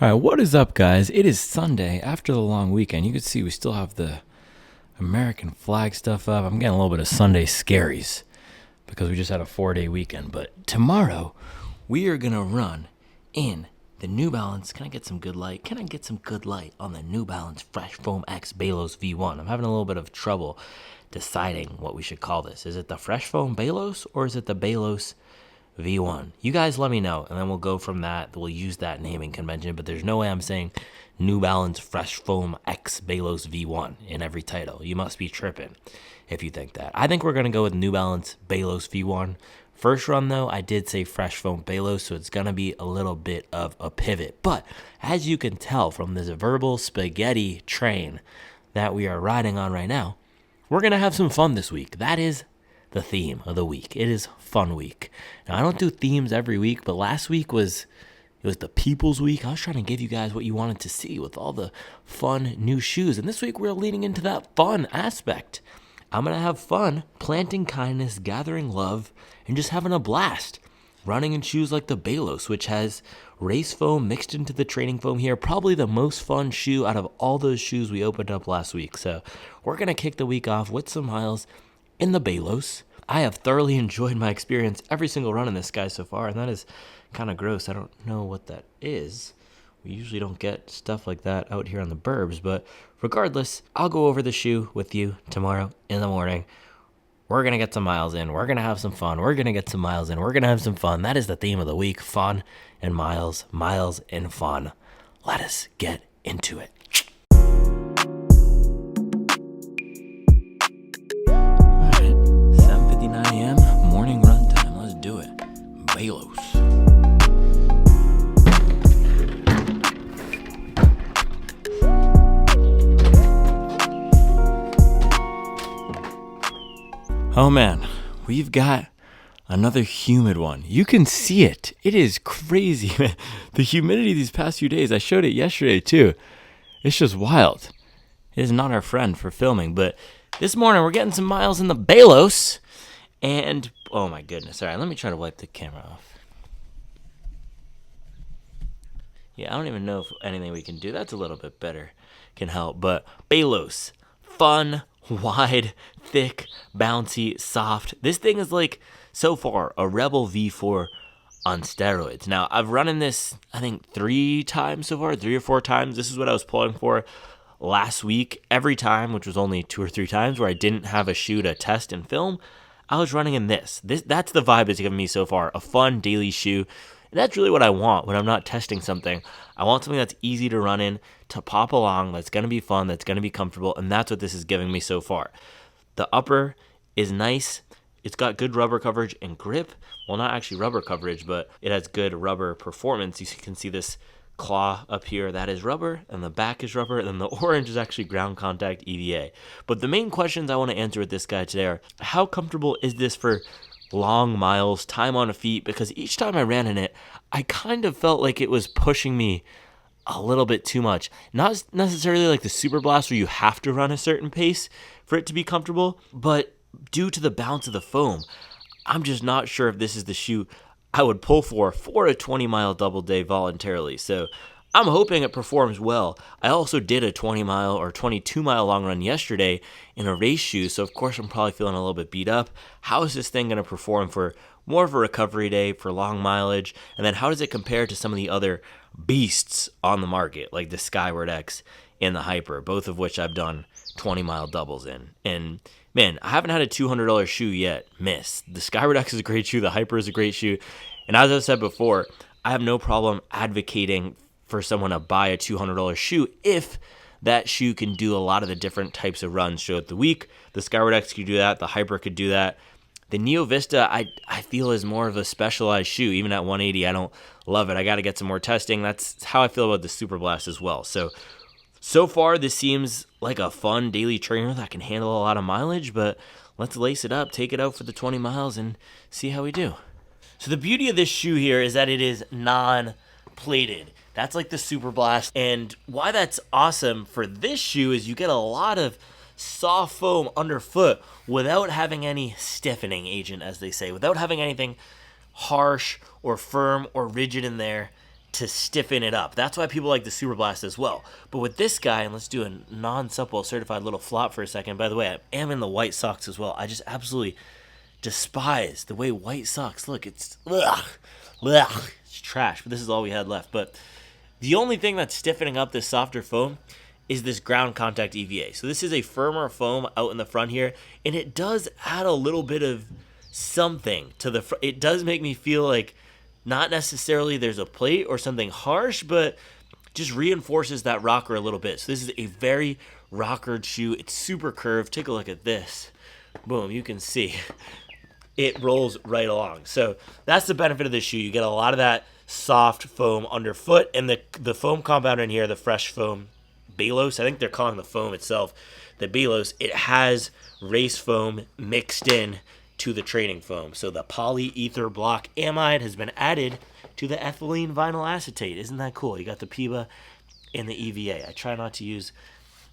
All right, what is up, guys? It is Sunday after the long weekend. You can see we still have the American flag stuff up. I'm getting a little bit of Sunday scaries because we just had a 4-day weekend. But tomorrow, we are going to run in the New Balance. Can I get some good light? Can I get some good light on the New Balance Fresh Foam X Balos V1? I'm having a little bit of trouble deciding what we should call this. Is it the Fresh Foam Balos or is it the Balos V1? You guys let me know, and then we'll go from that. We'll use that naming convention, but there's no way I'm saying New Balance Fresh Foam X Balos V1 in every title. You must be tripping if you think that. I think we're going to go with New Balance Balos V1. First run, though, I did say Fresh Foam Balos, so it's going to be a little bit of a pivot. But as you can tell from this verbal spaghetti train that we are riding on right now, we're going to have some fun this week. That is the theme of the week. It is fun week. Now, I don't do themes every week, but last week was the people's week. I was trying to give you guys what you wanted to see with all the fun new shoes. And this week we're leaning into that fun aspect. I'm going to have fun planting kindness, gathering love, and just having a blast. Running in shoes like the Balos, which has race foam mixed into the training foam here. Probably the most fun shoe out of all those shoes we opened up last week. So we're going to kick the week off with some miles in the Balos. I have thoroughly enjoyed my experience every single run in this guy so far, and that is kind of gross. I don't know what that is. We usually don't get stuff like that out here on the burbs, but regardless, I'll go over the shoe with you tomorrow in the morning. We're going to get some miles in. We're going to have some fun. We're going to get some miles in. We're going to have some fun. That is the theme of the week, fun and miles, miles and fun. Let us get into it. Morning run time. Let's do it. Balos. Oh man, we've got another humid one. You can see it. It is crazy, man. The humidity these past few days, I showed it yesterday too. It's just wild. It is not our friend for filming, but this morning we're getting some miles in the Balos. And, oh my goodness. All right, let me try to wipe the camera off. Yeah, I don't even know if anything we can do. That's a little bit better. Can help. But Balos. Fun, wide, thick, bouncy, soft. This thing is like, so far, a Rebel V4 on steroids. Now, I've run in this, I think, 3 times so far. 3 or 4 times. This is what I was pulling for last week. Every time, which was only 2 or 3 times, where I didn't have a shoe to test and film, I was running in this. That's the vibe it's given me so far. A fun daily shoe. And that's really what I want when I'm not testing something. I want something that's easy to run in, to pop along, that's going to be fun, that's going to be comfortable, and that's what this is giving me so far. The upper is nice. It's got good rubber coverage and grip. Well, not actually rubber coverage, but it has good rubber performance. You can see this claw up here, that is rubber, and the back is rubber, and then the orange is actually ground contact EVA. But the main questions I want to answer with this guy today are, how comfortable is this for long miles, time on a feet? Because each time I ran in it, I kind of felt like it was pushing me a little bit too much. Not necessarily like the Superblast where you have to run a certain pace for it to be comfortable, but due to the bounce of the foam, I'm just not sure if this is the shoe I would pull for a 20-mile double day voluntarily. So I'm hoping it performs well. I also did a 20-mile or 22-mile long run yesterday in a race shoe, so of course I'm probably feeling a little bit beat up. How is this thing going to perform for more of a recovery day, for long mileage? And then how does it compare to some of the other beasts on the market, like the Skyward X and the Hyper, both of which I've done 20-mile doubles in? And man, I haven't had a $200 shoe yet miss. The Skyward X is a great shoe. The Hyper is a great shoe. And as I've said before, I have no problem advocating for someone to buy a $200 shoe if that shoe can do a lot of the different types of runs throughout the week. The Skyward X could do that. The Hyper could do that. The Neo Vista, I feel, is more of a specialized shoe. Even at 180, I don't love it. I got to get some more testing. That's how I feel about the Superblast as well. So far, this seems like a fun daily trainer that can handle a lot of mileage, but let's lace it up, take it out for the 20 miles, and see how we do. So the beauty of this shoe here is that it is non-plated. That's like the Superblast, and why that's awesome for this shoe is you get a lot of soft foam underfoot without having any stiffening agent, as they say, without having anything harsh or firm or rigid in there to stiffen it up. That's why people like the Superblast as well. But with this guy, and let's do a non-supple certified little flop for a second. By the way, I am in the white socks as well. I just absolutely despise the way white socks look. It's it's trash, but this is all we had left. But the only thing that's stiffening up this softer foam is this ground contact EVA. So this is a firmer foam out in the front here, and it does add a little bit of something to the front. It does make me feel like not necessarily there's a plate or something harsh, but just reinforces that rocker a little bit. So this is a very rockered shoe. It's super curved. Take a look at this. Boom, you can see it rolls right along. So that's the benefit of this shoe. You get a lot of that soft foam underfoot, and the foam compound in here, the fresh foam Balos, I think they're calling the foam itself the Balos. It has race foam mixed in to the training foam. So the polyether block amide has been added to the ethylene vinyl acetate. Isn't that cool? You got the PIBA and the EVA. I try not to use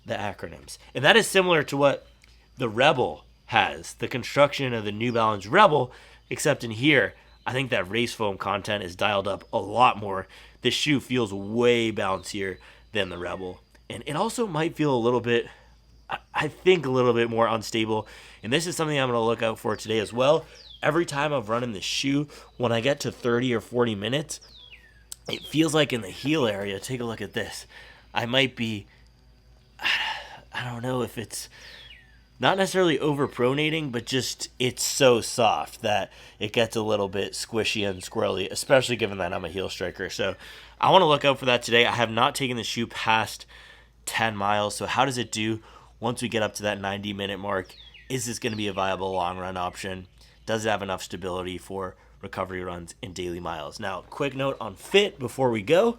the acronyms. And that is similar to what the Rebel has, the construction of the New Balance Rebel, except in here, I think that race foam content is dialed up a lot more. This shoe feels way bouncier than the Rebel. And it also might feel a little bit, I think, a little bit more unstable. And this is something I'm going to look out for today as well. Every time I've run in this shoe, when I get to 30 or 40 minutes, it feels like in the heel area, take a look at this, I might be, I don't know if it's not necessarily overpronating, but just it's so soft that it gets a little bit squishy and squirrely, especially given that I'm a heel striker. So I want to look out for that today. I have not taken the shoe past 10 miles. So how does it do once we get up to that 90-minute mark? Is this going to be a viable long run option? Does it have enough stability for recovery runs in daily miles? Now, quick note on fit before we go.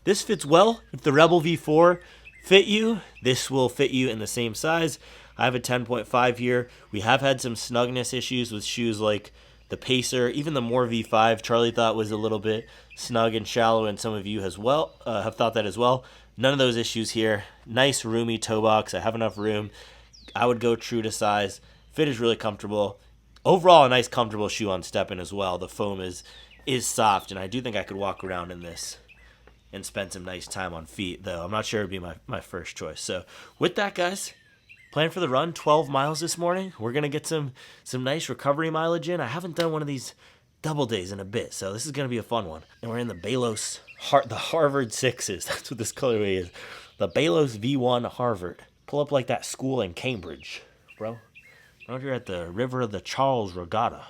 This fits well. If the Rebel V4 fit you, this will fit you in the same size. I have a 10.5 here. We have had some snugness issues with shoes like the Pacer, even the More V5. Charlie thought was a little bit snug and shallow, and some of you as well have thought that as well. None of those issues here. Nice roomy toe box. I have enough room. I would go true to size. Fit is really comfortable. Overall, a nice comfortable shoe on stepping as well. The foam is soft, and I do think I could walk around in this and spend some nice time on feet, though I'm not sure it would be my first choice. So with that, guys, plan for the run, 12 miles this morning. We're going to get some nice recovery mileage in. I haven't done one of these double days in a bit, so this is going to be a fun one. And we're in the Balos, the Harvard 6s. That's what this colorway is. The Balos V1 Harvard. Pull up like that school in Cambridge, bro. Out here at the River of the Charles Regatta.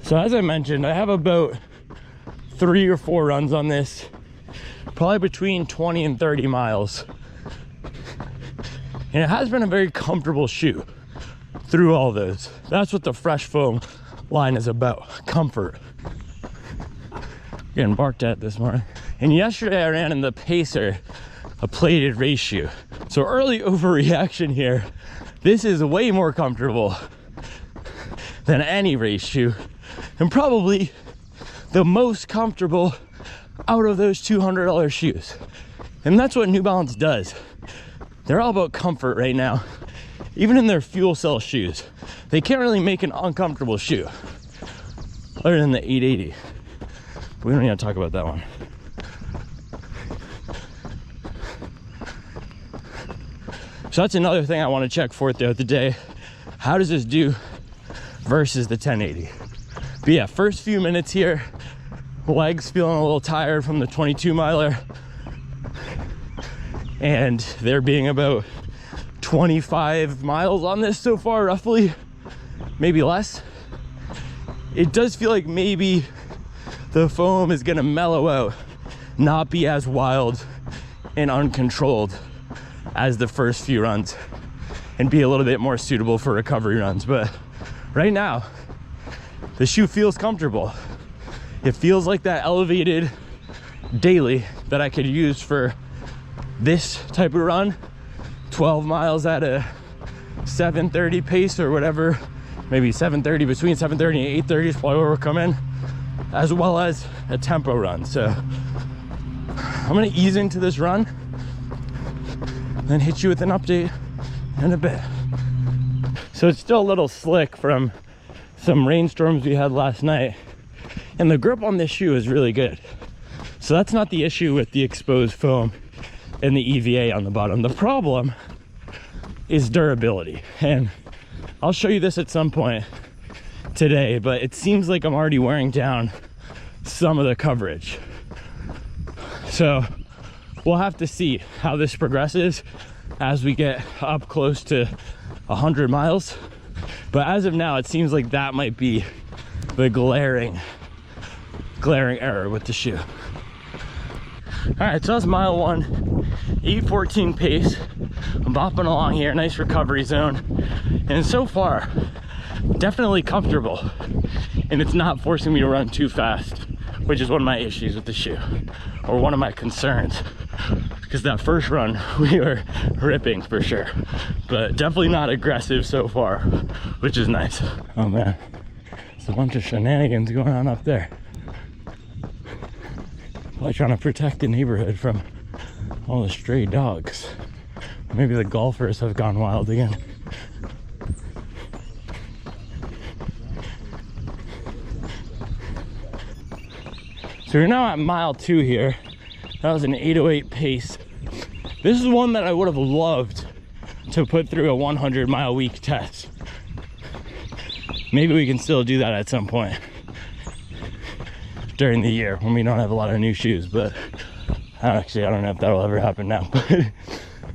So as I mentioned, I have about 3 or 4 runs on this, probably between 20 and 30 miles. And it has been a very comfortable shoe through all those. That's what the fresh foam line is about, comfort. Getting barked at this morning. And yesterday I ran in the Pacer, a plated race shoe. So early overreaction here. This is way more comfortable than any race shoe, and probably the most comfortable out of those $200 shoes. And that's what New Balance does. They're all about comfort right now. Even in their fuel cell shoes, they can't really make an uncomfortable shoe other than the 880. But we don't need to talk about that one. So that's another thing I want to check for throughout the day. How does this do versus the 1080? But yeah, first few minutes here, legs feeling a little tired from the 22 miler, and there being about 25 miles on this so far, roughly, maybe less. It does feel like maybe the foam is gonna mellow out, not be as wild and uncontrolled as the first few runs, and be a little bit more suitable for recovery runs. But right now, the shoe feels comfortable. It feels like that elevated daily that I could use for this type of run 12 miles at a 7:30 pace or whatever, maybe 7:30, between 7:30 and 8:30 is probably where we're coming, as well as a tempo run. So I'm gonna ease into this run, then hit you with an update in a bit. So it's still a little slick from some rainstorms we had last night, and the grip on this shoe is really good. So that's not the issue with the exposed foam and the EVA on the bottom. The problem is durability, and I'll show you this at some point today, but it seems like I'm already wearing down some of the coverage. So we'll have to see how this progresses as we get up close to 100 miles. But as of now, it seems like that might be the glaring error with the shoe. All right, so that's mile 1, 8:14 pace. I'm bopping along here, nice recovery zone. And so far, definitely comfortable. And it's not forcing me to run too fast, which is one of my issues with the shoe, or one of my concerns. Because that first run, we were ripping for sure. But definitely not aggressive so far, which is nice. Oh man, there's a bunch of shenanigans going on up there. Probably trying to protect the neighborhood from all the stray dogs. Maybe the golfers have gone wild again. So we're now at mile 2 here. That was an 8:08 pace. This is one that I would have loved to put through a 100-mile-week test. Maybe we can still do that at some point during the year when we don't have a lot of new shoes, but actually I don't know if that'll ever happen now. But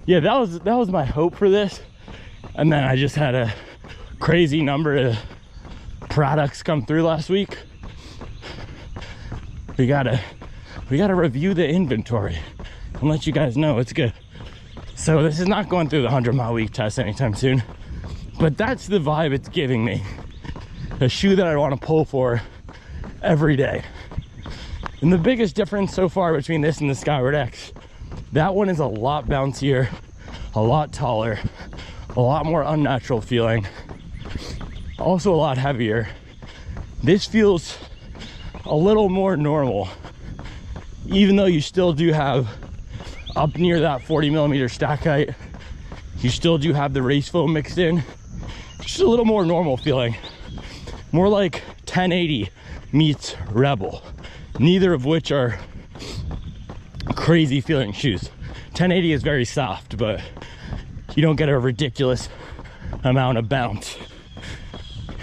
yeah, that was my hope for this, and then I just had a crazy number of products come through last week. We gotta review the inventory and let you guys know it's good. So this is not going through the 100-mile-week test anytime soon, but that's the vibe it's giving me. A shoe that I want to pull for every day. And the biggest difference so far between this and the Skyward X, that one is a lot bouncier, a lot taller, a lot more unnatural feeling, also a lot heavier. This feels a little more normal, even though you still do have up near that 40mm stack height. You still do have the race foam mixed in. Just a little more normal feeling, more like 1080 meets Rebel, neither of which are crazy feeling shoes. 1080 is very soft, but you don't get a ridiculous amount of bounce.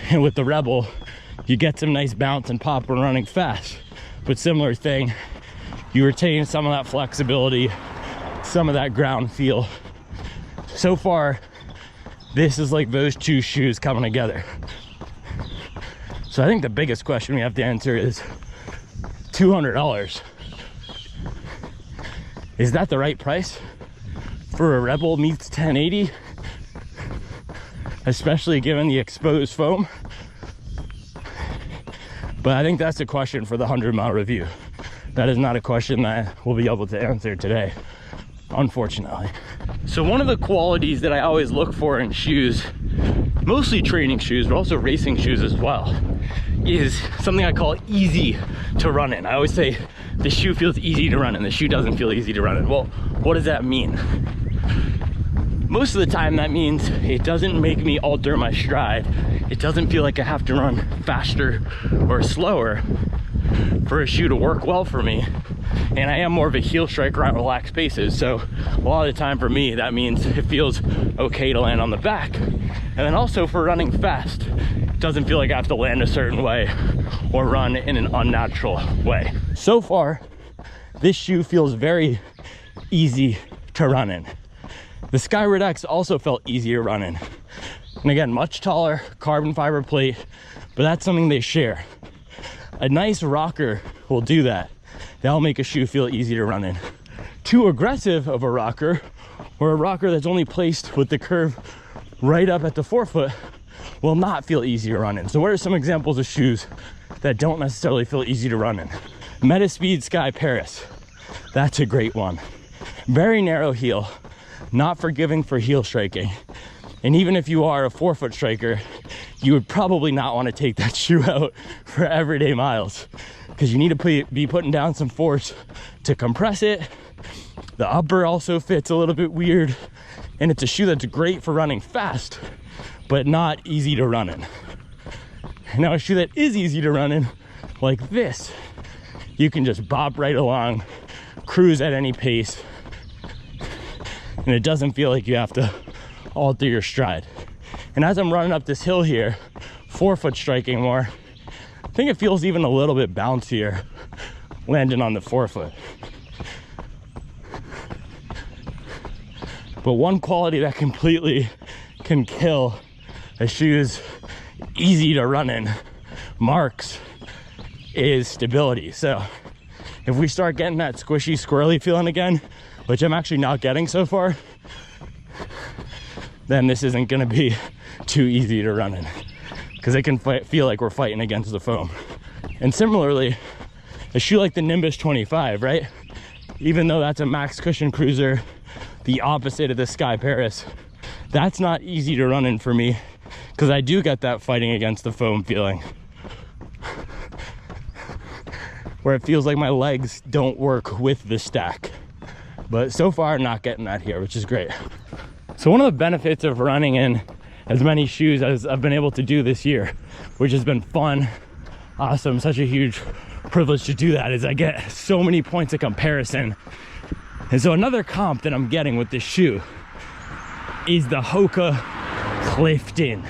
And with the Rebel, you get some nice bounce and pop when running fast. But similar thing, you retain some of that flexibility, some of that ground feel. So far, this is like those two shoes coming together. So I think the biggest question we have to answer is $200. Is that the right price for a Rebel meets 1080? Especially given the exposed foam. But I think that's a question for the 100-mile review. That is not a question that we'll be able to answer today, unfortunately. So one of the qualities that I always look for in shoes, mostly training shoes, but also racing shoes as well, is something I call easy to run in. I always say the shoe feels easy to run in, the shoe doesn't feel easy to run in. Well, what does that mean? Most of the time that means it doesn't make me alter my stride. It doesn't feel like I have to run faster or slower for a shoe to work well for me. And I am more of a heel striker at relaxed paces, so a lot of the time for me that means it feels okay to land on the back. And then also for running fast, it doesn't feel like I have to land a certain way or run in an unnatural way. So far, this shoe feels very easy to run in. The Skyward X also felt easy to run in. And again, much taller, carbon fiber plate, but that's something they share. A nice rocker will do that. That'll make a shoe feel easy to run in. Too aggressive of a rocker, or a rocker that's only placed with the curve right up at the forefoot, will not feel easy to run in. So what are some examples of shoes that don't necessarily feel easy to run in? Metaspeed Sky Paris. That's a great one. Very narrow heel. not forgiving for heel striking. And even if you are a forefoot striker, you would probably not want to take that shoe out for everyday miles, because you need to be putting down some force to compress it. The upper also fits a little bit weird, and it's a shoe that's great for running fast, but not easy to run in. Now, a shoe that is easy to run in, like this, you can just bop right along, cruise at any pace, and it doesn't feel like you have to alter your stride. And as I'm running up this hill here, forefoot striking more, I think it feels even a little bit bouncier landing on the forefoot. But one quality that completely can kill a shoe's easy to run in marks is stability. So if we start getting that squishy, squirrely feeling again, which I'm actually not getting so far, then this isn't gonna be too easy to run in, because it can feel like we're fighting against the foam. And similarly, a shoe like the Nimbus 25, right? Even though that's a max cushion cruiser, the opposite of the Sky Paris, that's not easy to run in for me, because I do get that fighting against the foam feeling, where it feels like my legs don't work with the stack. But so far, not getting that here, which is great. So one of the benefits of running in as many shoes as I've been able to do this year, which has been fun, awesome, such a huge privilege to do that, is I get so many points of comparison. And so another comp that I'm getting with this shoe is the Hoka Clifton.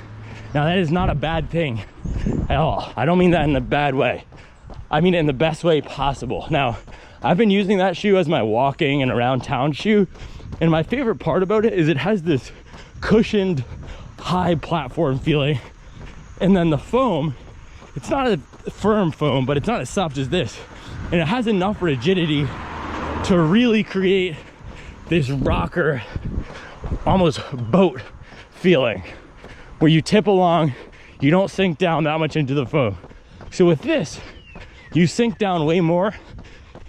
Now, that is not a bad thing at all. I don't mean that in a bad way. I mean it in the best way possible. Now, I've been using that shoe as my walking and around town shoe, and my favorite part about it is it has this cushioned high platform feeling, and then the foam, it's not a firm foam, but it's not as soft as this, and it has enough rigidity to really create this rocker, almost boat feeling, where you tip along, you don't sink down that much into the foam. So with this, you sink down way more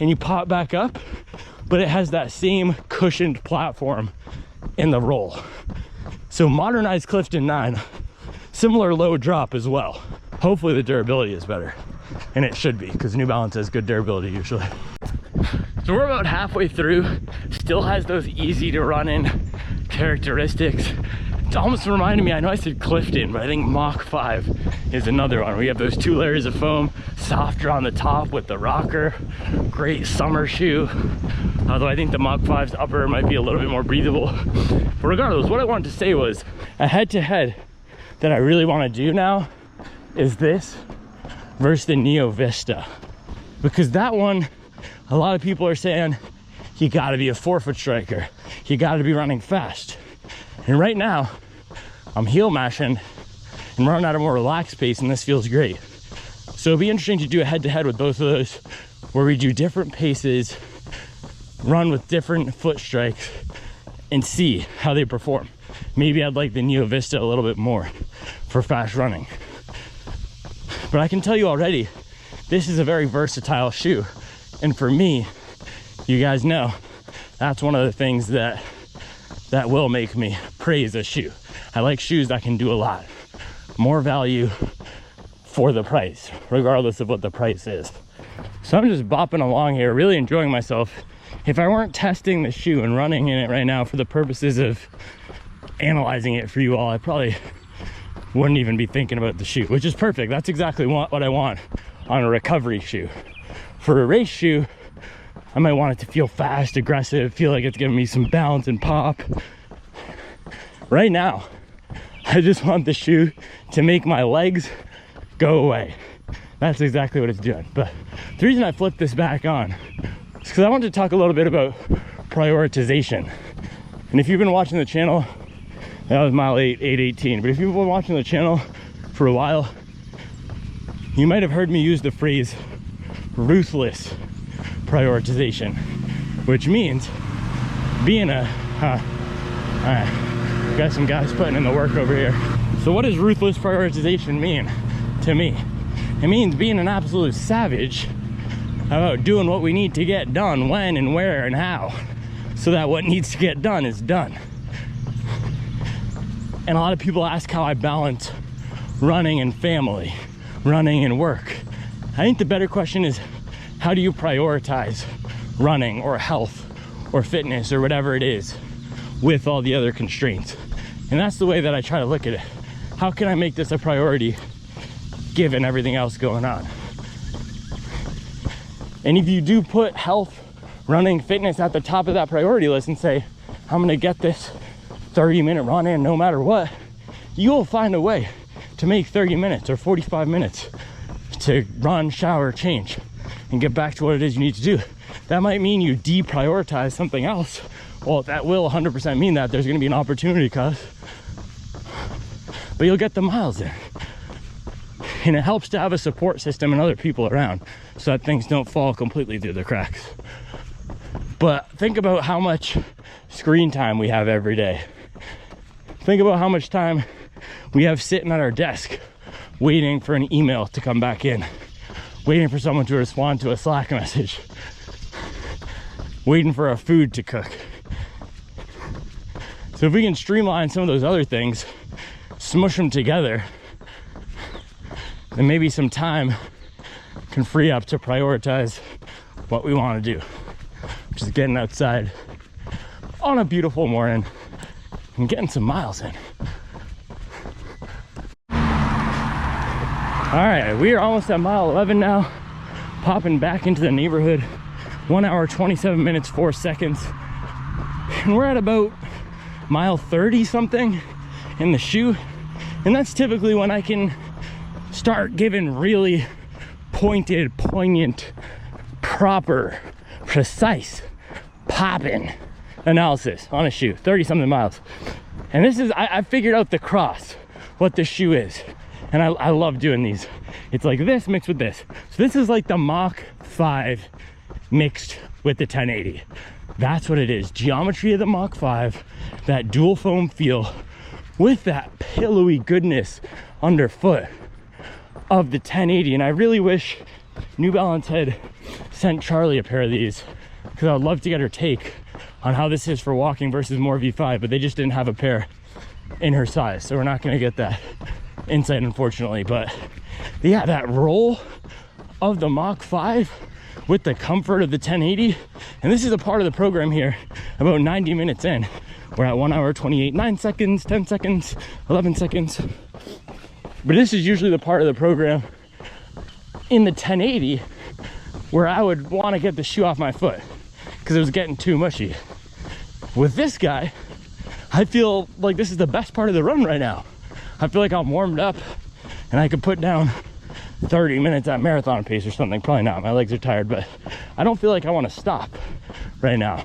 and you pop back up, but it has that same cushioned platform in the roll. So modernized Clifton 9, similar low drop as well. Hopefully the durability is better, and it should be, because New Balance has good durability usually. So we're about halfway through, still has those easy to run in characteristics. It's almost reminding me, I know I said Clifton, but I think Mach 5 is another one. We have those 2 layers of foam, softer on the top with the rocker, great summer shoe. Although I think the Mach 5's upper might be a little bit more breathable. But regardless, what I wanted to say was a head-to-head that I really want to do now is this versus the Neo Vista. Because that one, a lot of people are saying, you gotta be a forefoot striker. You gotta be running fast. And right now, I'm heel mashing and running at a more relaxed pace, and this feels great. So it'll be interesting to do a head-to-head with both of those, where we do different paces, run with different foot strikes, and see how they perform. Maybe I'd like the Neo Vista a little bit more for fast running. But I can tell you already, this is a very versatile shoe. And for me, you guys know, that's one of the things that will make me praise a shoe. I like shoes that can do a lot. More value for the price, regardless of what the price is. So I'm just bopping along here, really enjoying myself. If I weren't testing the shoe and running in it right now for the purposes of analyzing it for you all, I probably wouldn't even be thinking about the shoe, which is perfect. That's exactly what I want on a recovery shoe. For a race shoe, I might want it to feel fast, aggressive, feel like it's giving me some bounce and pop. Right now, I just want the shoe to make my legs go away. That's exactly what it's doing. But the reason I flipped this back on is because I wanted to talk a little bit about prioritization. And if you've been watching the channel, that was mile 8:18. But if you've been watching the channel for a while, you might have heard me use the phrase ruthless prioritization, which means being a got some guys putting in the work over here. So what does ruthless prioritization mean to me? It means being an absolute savage about doing what we need to get done, when and where and how. so that what needs to get done is done. And a lot of people ask how I balance running and family, running and work. I think the better question is, how do you prioritize running or health or fitness or whatever it is with all the other constraints? And that's the way that I try to look at it. How can I make this a priority given everything else going on? And if you do put health, running, fitness at the top of that priority list and say, I'm gonna get this 30-minute run in no matter what, you will find a way to make 30 minutes or 45 minutes to run, shower, change, and get back to what it is you need to do. That might mean you deprioritize something else. Well, that will 100% mean that there's gonna be an opportunity cost, but you'll get the miles in. And it helps to have a support system and other people around so that things don't fall completely through the cracks. But think about how much screen time we have every day. Think about how much time we have sitting at our desk waiting for an email to come back in, waiting for someone to respond to a Slack message, waiting for our food to cook. So if we can streamline some of those other things, smush them together, then maybe some time can free up to prioritize what we want to do, which is getting outside on a beautiful morning and getting some miles in. All right, we are almost at mile 11 now, popping back into the neighborhood. 1 hour, 27 minutes, 4 seconds. And we're at about mile 30 something in the shoe. And that's typically when I can start giving really pointed, poignant, proper, precise, popping analysis on a shoe. 30 something miles. And this is, I figured out the cross, what this shoe is. And I love doing these. It's like this mixed with this. So this is like the Mach 5 mixed with the 1080. That's what it is. Geometry of the Mach 5, that dual foam feel with that pillowy goodness underfoot of the 1080. And I really wish New Balance had sent Charlie a pair of these, because I would love to get her take on how this is for walking versus more V5, but they just didn't have a pair in her size, so we're not going to get that insight, unfortunately. But yeah, that roll of the Mach 5 with the comfort of the 1080, and this is a part of the program here. About 90 minutes in, we're at 1 hour 28, 9 seconds, 10 seconds, 11 seconds. But this is usually the part of the program in the 1080 where I would want to get the shoe off my foot because it was getting too mushy. With this guy, I feel like this is the best part of the run right now. I feel like I'm warmed up and I could put down 30 minutes at marathon pace or something. Probably not, my legs are tired, but I don't feel like I want to stop right now.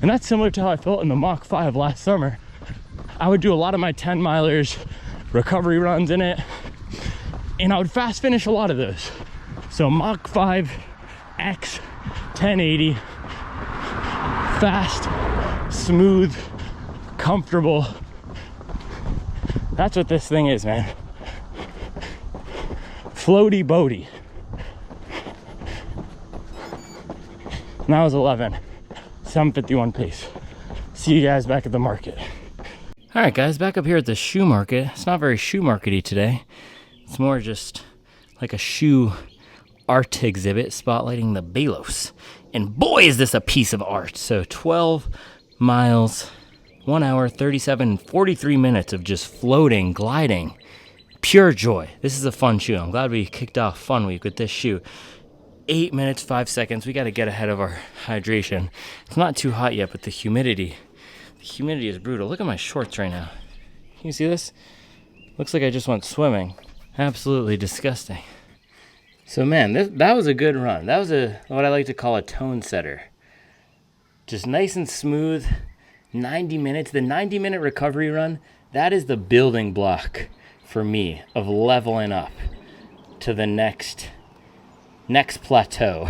And that's similar to how I felt in the Mach 5 last summer. I would do a lot of my 10 milers, recovery runs in it, and I would fast finish a lot of those. So Mach 5 X 1080, fast, smooth, comfortable. That's what this thing is, man. Floaty boaty. And that was 11, 7:51 pace. See you guys back at the market. All right, guys, back up here at the shoe market. It's not very shoe markety today. It's more just like a shoe art exhibit spotlighting the Balos. And boy, is this a piece of art. So 12 miles, 1 hour, 37, and 43 minutes of just floating, gliding. Pure joy. This is a fun shoe. I'm glad we kicked off Fun Week with this shoe. 8 minutes, 5 seconds. We got to get ahead of our hydration. It's not too hot yet, but the humidity is brutal. Look at my shorts right now. Can you see this? Looks like I just went swimming. Absolutely disgusting. So man, that was a good run. That was what I like to call a tone setter. Just nice and smooth. 90 minutes. The 90-minute recovery run, that is the building block for me of leveling up to the next plateau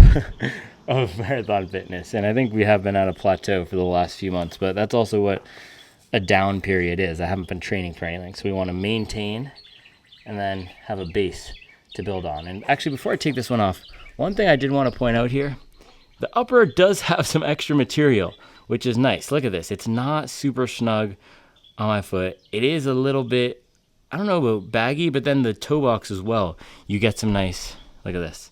of marathon fitness. And I think we have been at a plateau for the last few months, but that's also what a down period is. I haven't been training for anything, so we want to maintain and then have a base to build on. And actually, before I take this one off, one thing I did want to point out here The upper does have some extra material, which is nice. Look at this. It's not super snug on my foot. It is a little bit, I don't know about baggy, but then the toe box as well. You get some nice, look at this.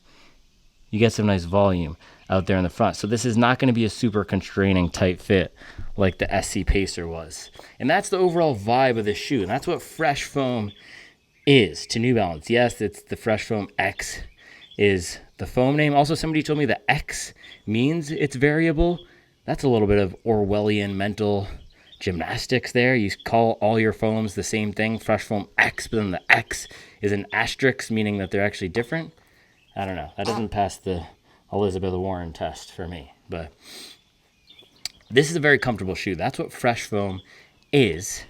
You get some nice volume out there in the front. So this is not going to be a super constraining tight fit like the SC Pacer was. And that's the overall vibe of this shoe. And that's what Fresh Foam is to New Balance. Yes, it's the Fresh Foam X is the foam name. Also, somebody told me the X means it's variable. That's a little bit of Orwellian mental gymnastics there. You call all your foams the same thing, Fresh Foam X, but then the X is an asterisk, meaning that they're actually different. I don't know. That doesn't pass the Elizabeth Warren test for me. But this is a very comfortable shoe. That's what Fresh Foam is.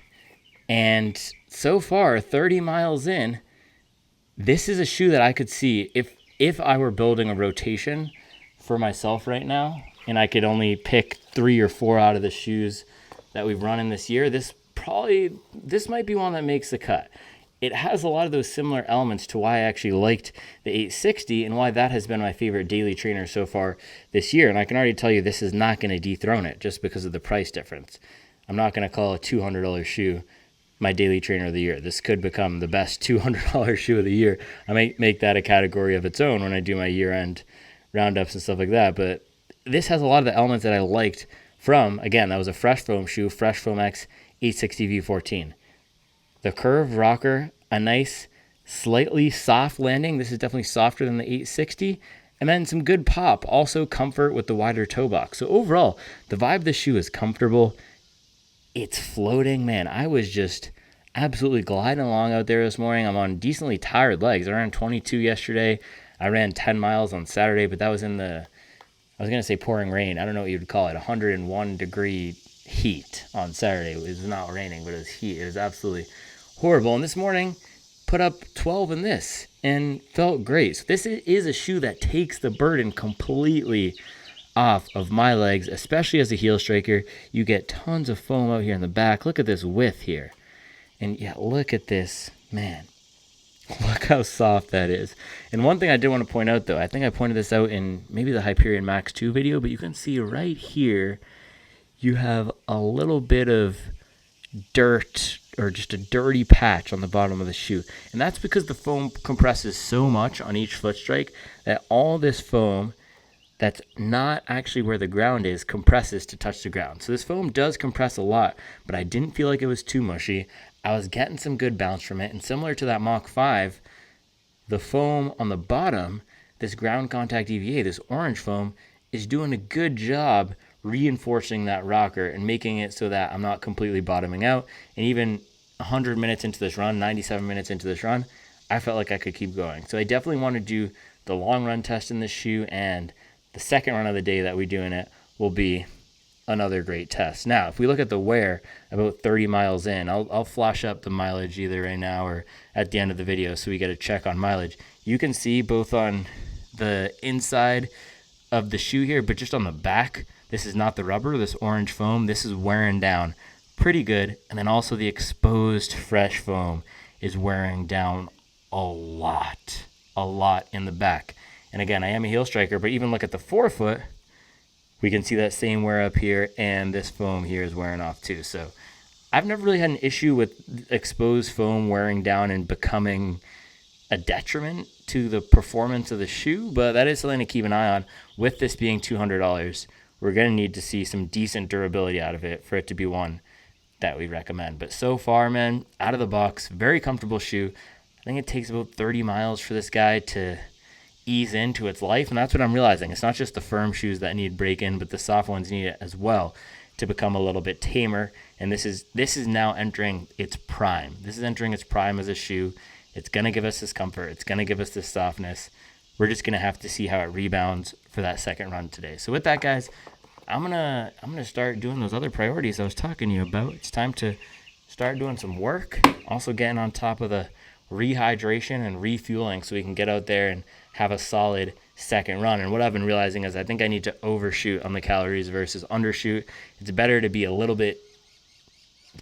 And so far, 30 miles in, this is a shoe that I could see if I were building a rotation for myself right now, and I could only pick 3 or 4 out of the shoes that we've run in this year, this might be one that makes the cut. It has a lot of those similar elements to why I actually liked the 860 and why that has been my favorite daily trainer so far this year. And I can already tell you this is not going to dethrone it just because of the price difference. I'm not going to call a $200 shoe my daily trainer of the year. This could become the best $200 shoe of the year. I might make that a category of its own when I do my year-end roundups and stuff like that. But this has a lot of the elements that I liked from, again, that was a Fresh Foam shoe, Fresh Foam X 860 V14. The curved rocker, a nice, slightly soft landing. This is definitely softer than the 860. And then some good pop. Also comfort with the wider toe box. So overall, the vibe of this shoe is comfortable. It's floating, man. I was just absolutely gliding along out there this morning. I'm on decently tired legs. I ran 22 yesterday. I ran 10 miles on Saturday, but that was in the, I was going to say pouring rain. I don't know what you would call it, 101 degree heat on Saturday. It was not raining, but it was heat. It was absolutely horrible. And this morning, put up 12 in this and felt great. So this is a shoe that takes the burden completely off of my legs, especially as a heel striker. You get tons of foam out here in the back. Look at this width here. And yeah, look at this, man. Look how soft that is. And one thing I did want to point out, though, I think I pointed this out in maybe the Hyperion Max 2 video, but you can see right here, you have a little bit of dirt or just a dirty patch on the bottom of the shoe. And that's because the foam compresses so much on each foot strike that all this foam that's not actually where the ground is compresses to touch the ground. So this foam does compress a lot, but I didn't feel like it was too mushy. I was getting some good bounce from it. And similar to that Mach 5, the foam on the bottom, this ground contact EVA, this orange foam, is doing a good job reinforcing that rocker and making it so that I'm not completely bottoming out. And even 100 minutes into this run, 97 minutes into this run, I felt like I could keep going. So I definitely want to do the long run test in this shoe, and the second run of the day that we do in it will be another great test. Now, if we look at the wear about 30 miles in, I'll flash up the mileage either right now or at the end of the video so we get a check on mileage. You can see both on the inside of the shoe here, but just on the back, this is not the rubber, this orange foam, this is wearing down pretty good. And then also the exposed Fresh Foam is wearing down a lot in the back. And again, I am a heel striker, but even look at the forefoot, we can see that same wear up here, and this foam here is wearing off too. So I've never really had an issue with exposed foam wearing down and becoming a detriment to the performance of the shoe, but that is something to keep an eye on. With this being $200, we're going to need to see some decent durability out of it for it to be one that we recommend. But so far, man, out of the box, very comfortable shoe. I think it takes about 30 miles for this guy to ease into its life, and that's what I'm realizing. It's not just the firm shoes that need break-in, but the soft ones need it as well to become a little bit tamer. And this is now entering its prime. This is entering its prime as a shoe. It's going to give us this comfort. It's going to give us this softness. We're just going to have to see how it rebounds for that second run today. So with that, guys, I'm gonna start doing those other priorities I was talking to you about. It's time to start doing some work. Also getting on top of the rehydration and refueling so we can get out there and have a solid second run. And what I've been realizing is I think I need to overshoot on the calories versus undershoot. It's better to be a little bit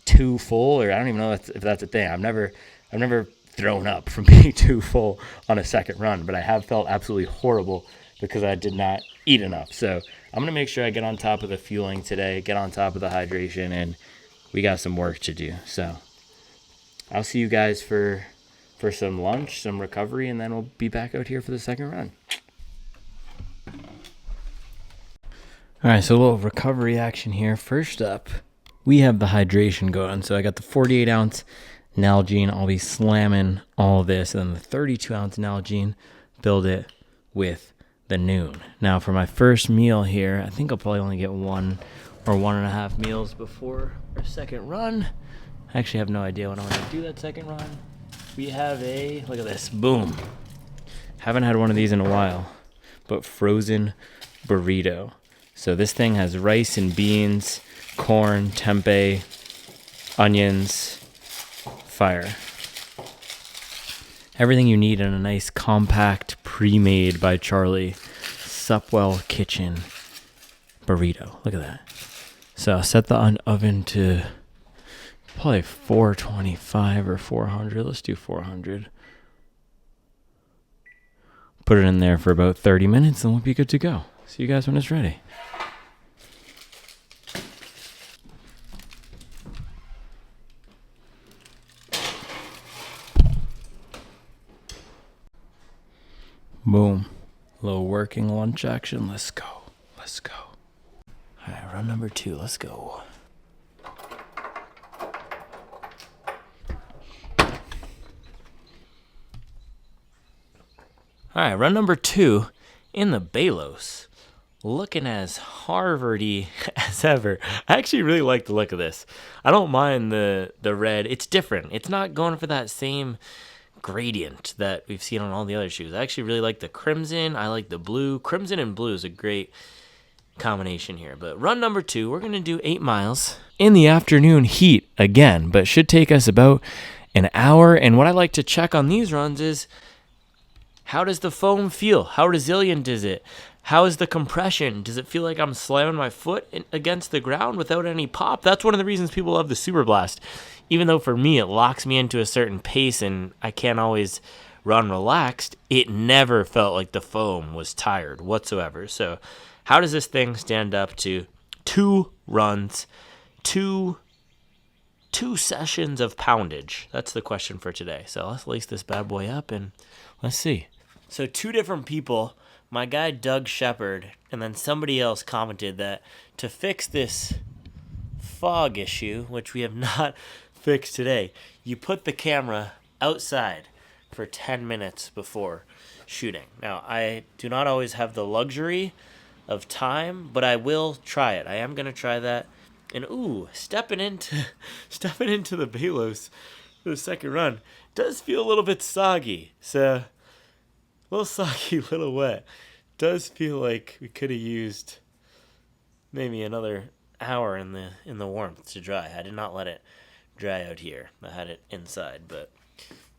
too full, or I don't even know if that's a thing. I've never thrown up from being too full on a second run, but I have felt absolutely horrible because I did not eat enough. So I'm going to make sure I get on top of the fueling today, get on top of the hydration, and we got some work to do. So I'll see you guys for some lunch, some recovery, and then we'll be back out here for the second run. All right, so a little recovery action here. First up, we have the hydration going. So I got the 48 ounce Nalgene. I'll be slamming all of this, and then the 32 ounce Nalgene, build it with the Noon. Now for my first meal here, I think I'll probably only get 1 or 1.5 meals before our second run. I actually have no idea when I'm going to do that second run. We have a, look at this, boom. Haven't had one of these in a while, but frozen burrito. So this thing has rice and beans, corn, tempeh, onions, fire. Everything you need in a nice compact, pre-made by Charlie, Supwell Kitchen burrito. Look at that. So I'll set the oven to probably 425 or 400. Let's do 400. Put it in there for about 30 minutes and we'll be good to go. See you guys when it's ready. Boom. Little working lunch action. Let's go. Let's go. All right, run number 2. Let's go. All right, run number 2 in the Balos. Looking as Harvard-y as ever. I actually really like the look of this. I don't mind the red. It's different. It's not going for that same gradient that we've seen on all the other shoes. I actually really like the crimson. I like the blue. Crimson and blue is a great combination here. But run number 2, we're going to do 8 miles in the afternoon heat again, but should take us about an hour. And what I like to check on these runs is, how does the foam feel? How resilient is it? How is the compression? Does it feel like I'm slamming my foot against the ground without any pop? That's one of the reasons people love the Superblast. Even though for me it locks me into a certain pace and I can't always run relaxed, it never felt like the foam was tired whatsoever. So how does this thing stand up to 2 runs, two sessions of poundage? That's the question for today. So let's lace this bad boy up and let's see. So 2 different people, my guy Doug Shepard, and then somebody else commented that to fix this fog issue, which we have not fixed today, you put the camera outside for 10 minutes before shooting. Now, I do not always have the luxury of time, but I will try it. I am going to try that. And ooh, stepping into the Balos for the second run does feel a little bit soggy. So a little soggy, a little wet. Does feel like we could have used maybe another hour in the warmth to dry. I did not let it dry out here. I had it inside, but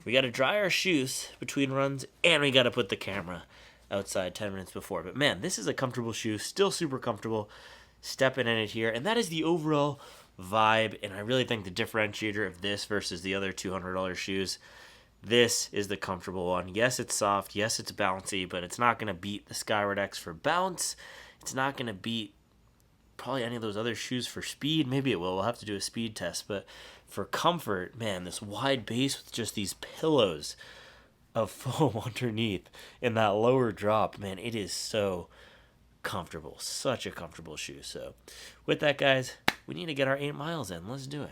we got to dry our shoes between runs, and we got to put the camera outside 10 minutes before. But man, this is a comfortable shoe, still super comfortable stepping in it here, and that is the overall vibe. And I really think the differentiator of this versus the other $200 shoes, this is the comfortable one. Yes, it's soft. Yes, it's bouncy, but it's not going to beat the Skyward X for bounce. It's not going to beat probably any of those other shoes for speed. Maybe it will. We'll have to do a speed test. But for comfort, man, this wide base with just these pillows of foam underneath in that lower drop, man, it is so comfortable. Such a comfortable shoe. So with that, guys, we need to get our 8 miles in. Let's do it.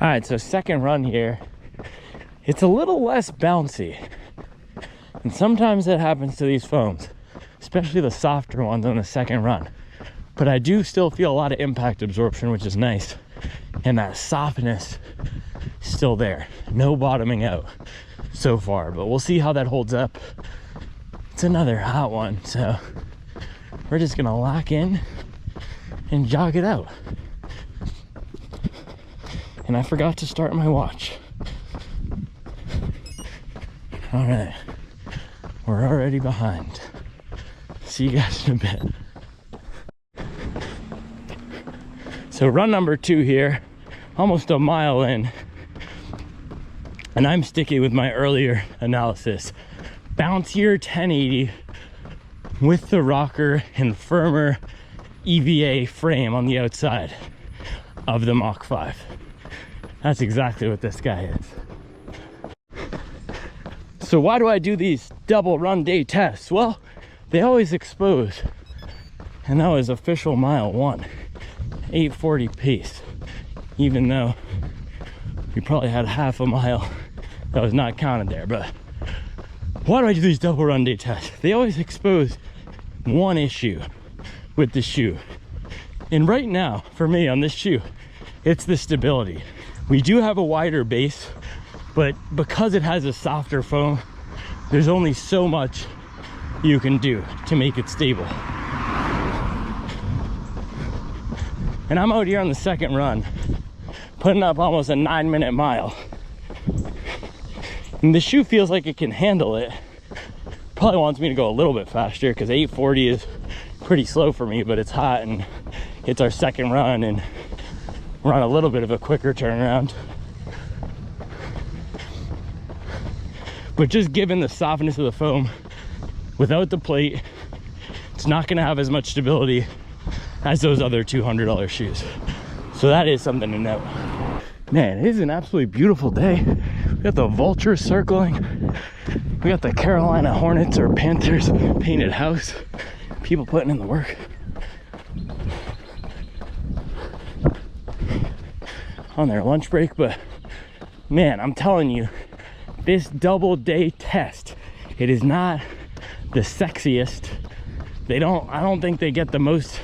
All right, so second run here. It's a little less bouncy. And sometimes that happens to these foams, especially the softer ones on the second run. But I do still feel a lot of impact absorption, which is nice. And that softness is still there. No bottoming out so far, but we'll see how that holds up. It's another hot one, so we're just gonna lock in and jog it out. and I forgot to start my watch. All right, we're already behind. See you guys in a bit. So run number 2 here, almost a mile in, and I'm sticking with my earlier analysis. Bouncier 1080 with the rocker and firmer EVA frame on the outside of the Mach 5. That's exactly what this guy is. So why do I do these double run day tests? Well, they always expose, and that was official mile 1, 8:40 pace, even though we probably had half a mile that was not counted there. But why do I do these double run day tests? They always expose one issue with the shoe, and right now for me on this shoe, it's the stability. We do have a wider base, but because it has a softer foam, there's only so much you can do to make it stable. And I'm out here on the second run, putting up almost a 9-minute mile. And the shoe feels like it can handle it. Probably wants me to go a little bit faster because 8:40 is pretty slow for me, but it's hot and it's our second run and we're on a little bit of a quicker turnaround. But just given the softness of the foam, without the plate, it's not gonna have as much stability as those other $200 shoes. So that is something to note. Man, it is an absolutely beautiful day. We got the vultures circling. We got the Carolina Hornets or Panthers painted house. People putting in the work. On their lunch break, but man, I'm telling you, this double day test, it is not the sexiest. I don't think they get the most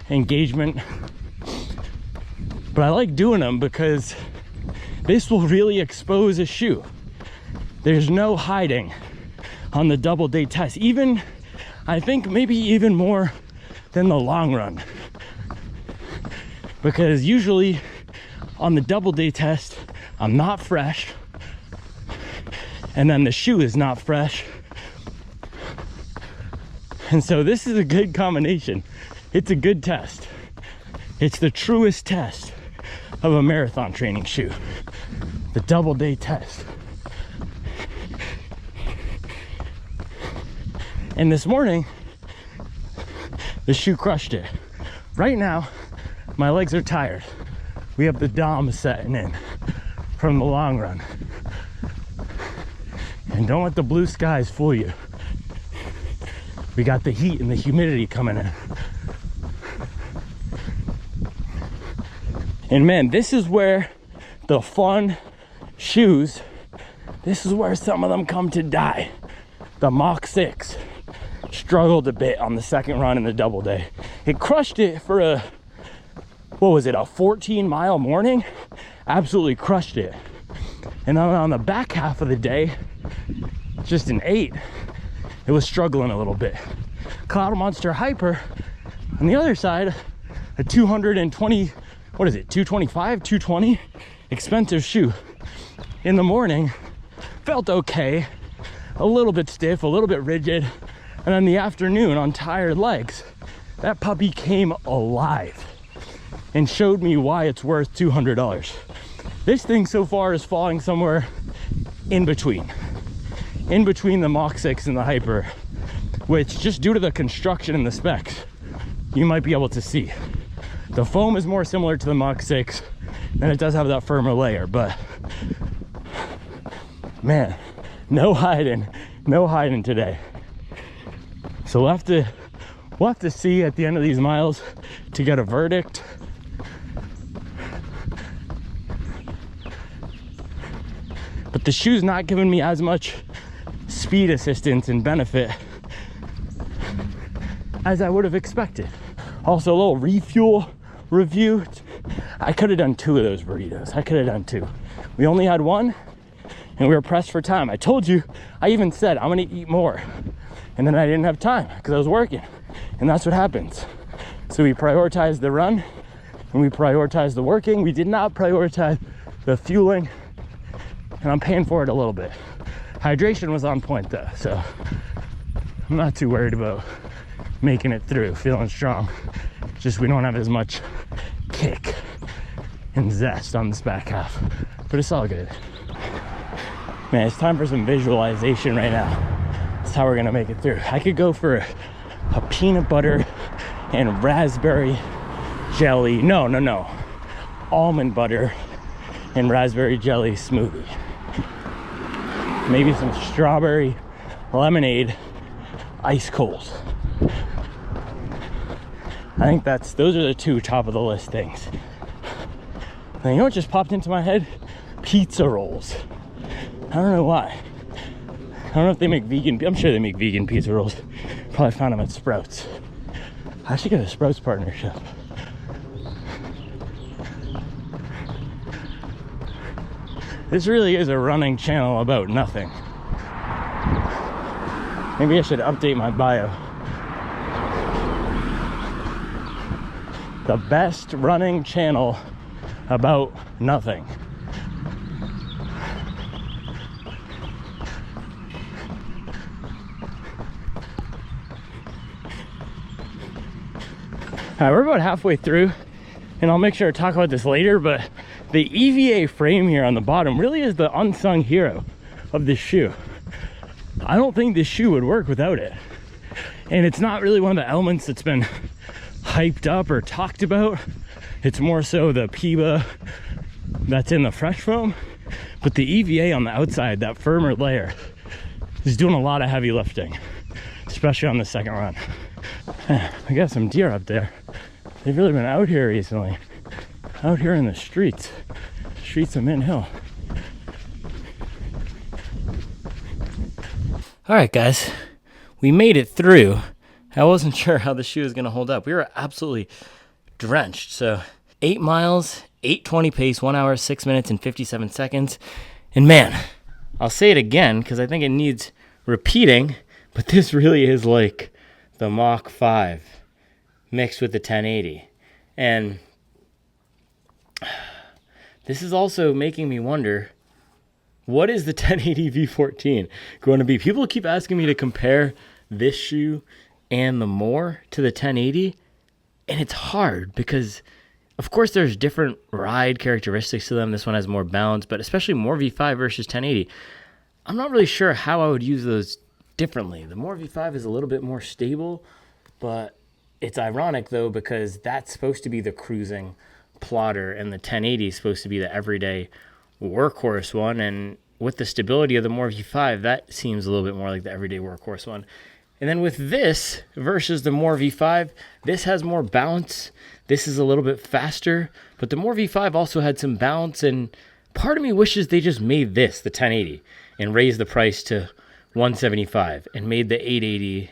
engagement, but I like doing them because this will really expose a shoe. There's no hiding on the double day test, even I think maybe even more than the long run, because usually on the double day test I'm not fresh, and then the shoe is not fresh. And so this is a good combination. It's a good test. It's the truest test of a marathon training shoe, the double day test. And this morning, the shoe crushed it. Right now, my legs are tired. We have the DOM setting in from the long run. And don't let the blue skies fool you. We got the heat and the humidity coming in. And man, this is where the fun shoes, this is where some of them come to die. The Mach 6 struggled a bit on the second run in the double day. It crushed it for a 14-mile morning? Absolutely crushed it. And then on the back half of the day, just an 8, it was struggling a little bit. Cloudmonster Hyper, on the other side, a 220, 225, 220, expensive shoe. In the morning, felt okay, a little bit stiff, a little bit rigid, and in the afternoon, on tired legs, that puppy came alive and showed me why it's worth $200. This thing so far is falling somewhere in between the Mach 6 and the Hyper, which just due to the construction and the specs, you might be able to see. The foam is more similar to the Mach 6, and it does have that firmer layer, but man, no hiding today. So we'll have to see at the end of these miles to get a verdict. But the shoe's not giving me as much speed assistance and benefit as I would have expected. Also, a little Refuel review. I could have done 2 of those burritos. I could have done 2. We only had 1 and we were pressed for time. I told you, I even said I'm gonna eat more, and then I didn't have time because I was working, and that's what happens. So we prioritized the run and we prioritized the working. We did not prioritize the fueling, and I'm paying for it a little bit. Hydration was on point though, so I'm not too worried about making it through, feeling strong. Just we don't have as much kick and zest on this back half, but it's all good. Man, it's time for some visualization right now. That's how we're gonna make it through. I could go for a peanut butter and raspberry jelly, no, almond butter and raspberry jelly smoothie. Maybe some strawberry lemonade, ice cold. I think those are the two top of the list things. And you know what just popped into my head? Pizza rolls. I don't know why. I don't know if they make vegan, I'm sure they make vegan pizza rolls. Probably found them at Sprouts. I should get a Sprouts partnership. This really is a running channel about nothing. Maybe I should update my bio. The best running channel about nothing. All right, we're about halfway through, and I'll make sure to talk about this later, but the EVA frame here on the bottom really is the unsung hero of this shoe. I don't think this shoe would work without it. And it's not really one of the elements that's been hyped up or talked about. It's more so the PIBA that's in the fresh foam, but the EVA on the outside, that firmer layer, is doing a lot of heavy lifting, especially on the second run. We got some deer up there. They've really been out here recently. Out here in the streets of Mint Hill. All right, guys, we made it through. I wasn't sure how the shoe was going to hold up. We were absolutely drenched. So 8 miles, 8:20 pace, 1 hour, 6 minutes, and 57 seconds. And man, I'll say it again because I think it needs repeating, but this really is like the Mach 5 mixed with the 1080. And this is also making me wonder, what is the 1080 V14 going to be? People keep asking me to compare this shoe and the More to the 1080, and it's hard because, of course, there's different ride characteristics to them. This one has more bounce, but especially More V5 versus 1080. I'm not really sure how I would use those differently. The More V5 is a little bit more stable, but it's ironic, though, because that's supposed to be the cruising plotter, and the 1080 is supposed to be the everyday workhorse one. And with the stability of the More V5, that seems a little bit more like the everyday workhorse one. And then with this versus the More V5, this has more bounce. This is a little bit faster, but the More V5 also had some bounce, and part of me wishes they just made this the 1080 and raised the price to $175 and made the 880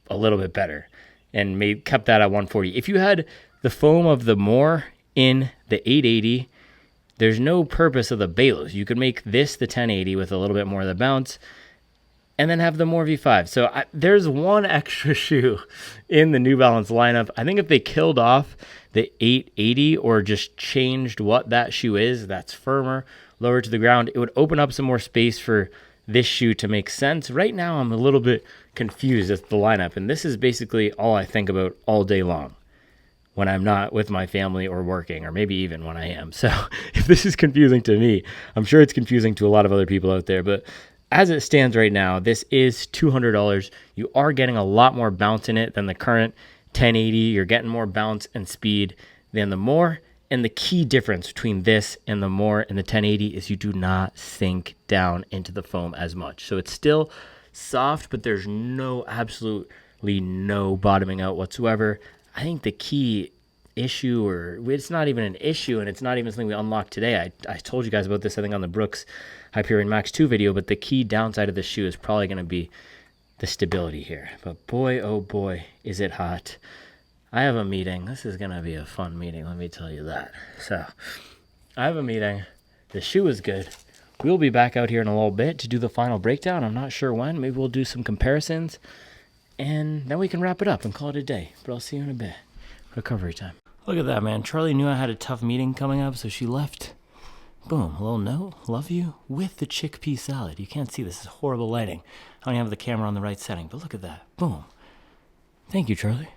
a little bit better and kept that at $140. If you had the foam of the More in the 880, there's no purpose of the Balos. You could make this the 1080 with a little bit more of the bounce and then have the More V5. So there's one extra shoe in the New Balance lineup. I think if they killed off the 880 or just changed what that shoe is, that's firmer, lower to the ground, it would open up some more space for this shoe to make sense. Right now, I'm a little bit confused at the lineup, and this is basically all I think about all day long when I'm not with my family or working, or maybe even when I am. So if this is confusing to me, I'm sure it's confusing to a lot of other people out there. But as it stands right now, this is $200. You are getting a lot more bounce in it than the current 1080. You're getting more bounce and speed than the More. And the key difference between this and the More and the 1080 is you do not sink down into the foam as much. So it's still soft, but there's absolutely no bottoming out whatsoever. I think the key issue, or it's not even an issue, and it's not even something we unlocked today. I told you guys about this, I think, on the Brooks Hyperion Max 2 video, but the key downside of this shoe is probably going to be the stability here. But boy, oh boy, is it hot. I have a meeting. This is going to be a fun meeting, let me tell you that. So, I have a meeting. The shoe is good. We'll be back out here in a little bit to do the final breakdown. I'm not sure when. Maybe we'll do some comparisons. And then we can wrap it up and call it a day. But I'll see you in a bit. Recovery time. Look at that, man. Charlie knew I had a tough meeting coming up, so she left Boom, a little note, love you, with the chickpea salad. You can't see, this is horrible lighting. I don't even have the camera on the right setting, but look at that, boom. Thank you, Charlie.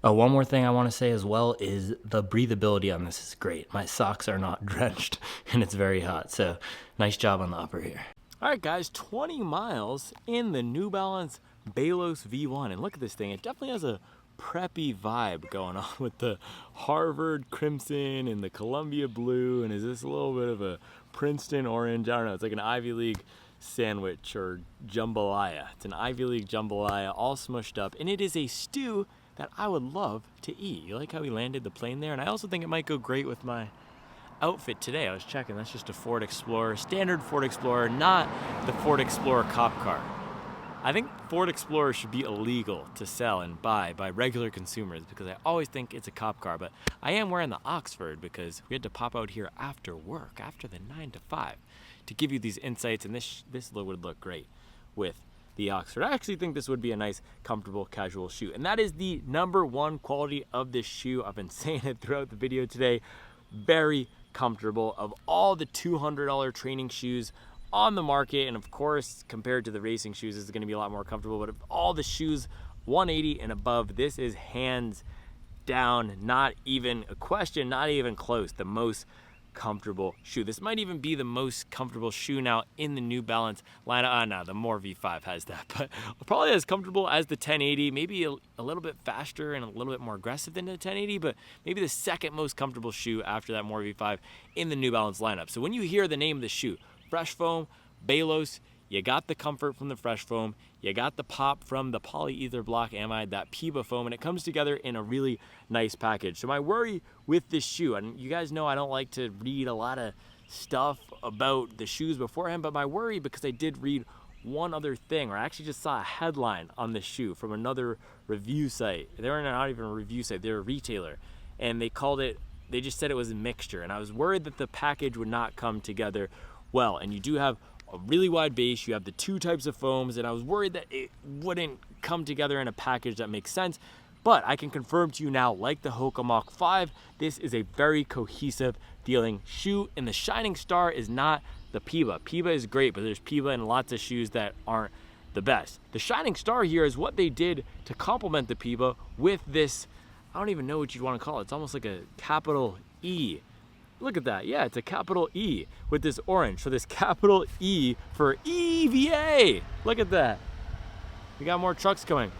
Oh, one more thing I want to say as well is the breathability on this is great. My socks are not drenched and it's very hot, so nice job on the upper here. All right, guys, 20 miles in the New Balance Balos V1, and look at this thing. It definitely has a preppy vibe going on with the Harvard crimson and the Columbia blue, and is this a little bit of a Princeton orange? I don't know, it's like an Ivy League sandwich or jambalaya. It's an Ivy League jambalaya all smushed up, and it is a stew that I would love to eat. You like how we landed the plane there? And I also think it might go great with my outfit today. I was checking, that's just a Ford Explorer, standard Ford Explorer, not the Ford Explorer cop car. I think Ford Explorer should be illegal to sell and buy by regular consumers because I always think it's a cop car, but I am wearing the Oxford because we had to pop out here after work, after the 9 to 5, to give you these insights, and this would look great with the Oxford. I actually think this would be a nice, comfortable, casual shoe, and that is the #1 quality of this shoe. I've been saying it throughout the video today. Very comfortable. Of all the $200 training shoes on the market, and of course compared to the racing shoes, this is going to be a lot more comfortable, but of all the shoes 180 and above, this is hands down, not even a question, not even close, the most comfortable shoe. This might even be the most comfortable shoe now in the New Balance lineup. No, the More V5 has that, but probably as comfortable as the 1080, maybe a little bit faster and a little bit more aggressive than the 1080, but maybe the second most comfortable shoe after that More V5 in the New Balance lineup. So when you hear the name of the shoe, Fresh Foam, Balos, you got the comfort from the Fresh Foam, you got the pop from the polyether block amide, that PIBA foam, and it comes together in a really nice package. So my worry with this shoe, and you guys know I don't like to read a lot of stuff about the shoes beforehand, but my worry, because I did read one other thing, or I actually just saw a headline on this shoe from another review site. They were not even a review site, they're a retailer, and they just said it was a mixture, and I was worried that the package would not come together well. And you do have a really wide base, you have the 2 types of foams, and I was worried that it wouldn't come together in a package that makes sense. But I can confirm to you now, like the Hoka Mach 5, this is a very cohesive feeling shoe, and the shining star is not the PIBA. PIBA is great, but there's PIBA in lots of shoes that aren't the best. The shining star here is what they did to complement the PIBA with this, I don't even know what you'd want to call it. It's almost like a capital E. Look at that. Yeah, it's a capital E with this orange. So this capital E for EVA. Look at that. We got more trucks coming.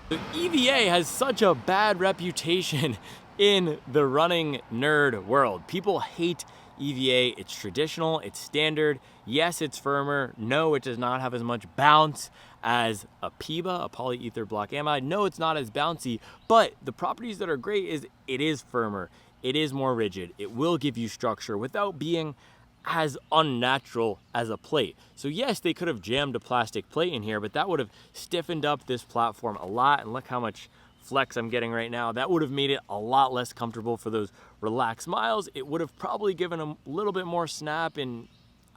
The EVA has such a bad reputation in the running nerd world. People hate EVA. It's traditional, it's standard. Yes, it's firmer. No, it does not have as much bounce as a PIBA, a polyether block amide. No, it's not as bouncy, but the properties that are great is it is firmer. It is more rigid. It will give you structure without being as unnatural as a plate. So yes, they could have jammed a plastic plate in here, but that would have stiffened up this platform a lot. And look how much flex I'm getting right now. That would have made it a lot less comfortable for those relaxed miles. It would have probably given a little bit more snap, and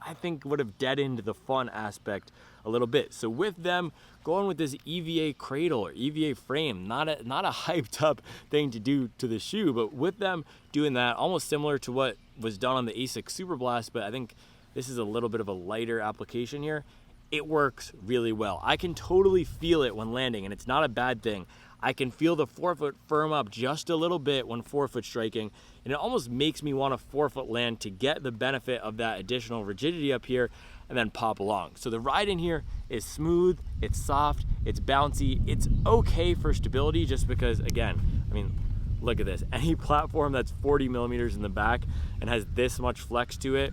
I think would have deadened the fun aspect a little bit. So with them going with this EVA cradle or EVA frame, not a hyped up thing to do to the shoe, but with them doing that, almost similar to what was done on the Asics Superblast, but I think this is a little bit of a lighter application here. It works really well. I can totally feel it when landing, and it's not a bad thing. I can feel the forefoot firm up just a little bit when forefoot striking, and it almost makes me want to forefoot land to get the benefit of that additional rigidity up here and then pop along. So the ride in here is smooth, it's soft, it's bouncy, it's okay for stability, just because, again, I mean, look at this. Any platform that's 40 millimeters in the back and has this much flex to it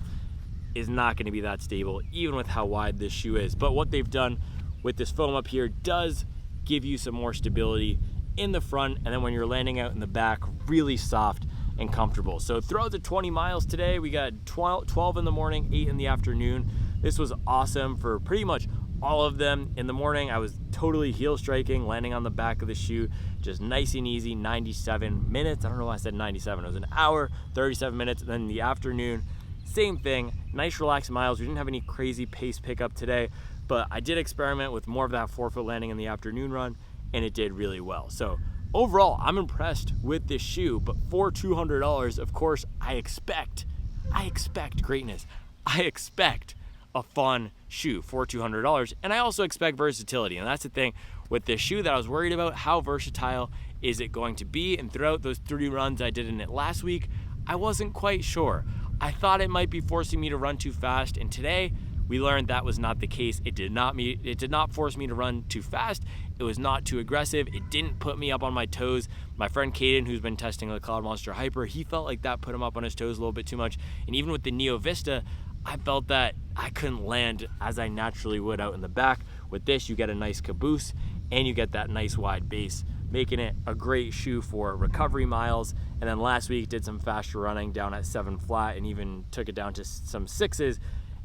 is not going to be that stable, even with how wide this shoe is. But what they've done with this foam up here does give you some more stability in the front, and then when you're landing out in the back, really soft and comfortable. So throughout the 20 miles today, we got 12 in the morning, 8 in the afternoon. This was awesome for pretty much all of them. In the morning, I was totally heel striking, landing on the back of the shoe, just nice and easy, 97 minutes. I don't know why I said 97. It was an hour, 37 minutes. And then in the afternoon, same thing, nice relaxed miles. We didn't have any crazy pace pickup today, but I did experiment with more of that forefoot landing in the afternoon run, and it did really well. So overall, I'm impressed with this shoe, but for $200, of course, I expect I expect greatness. I expect a fun shoe for $200, and I also expect versatility. And that's the thing with this shoe that I was worried about. How versatile is it going to be? And throughout those 3 runs I did in it last week, I wasn't quite sure. I thought it might be forcing me to run too fast, and today we learned that was not the case. It did not force me to run too fast. It was not too aggressive. It didn't put me up on my toes. My friend Caden, who's been testing the Cloudmonster Hyper, he felt like that put him up on his toes a little bit too much. And even with the Neo Vista, I felt that I couldn't land as I naturally would out in the back. With this, you get a nice caboose and you get that nice wide base, making it a great shoe for recovery miles. And then last week did some faster running down at 7 flat and even took it down to some 6s,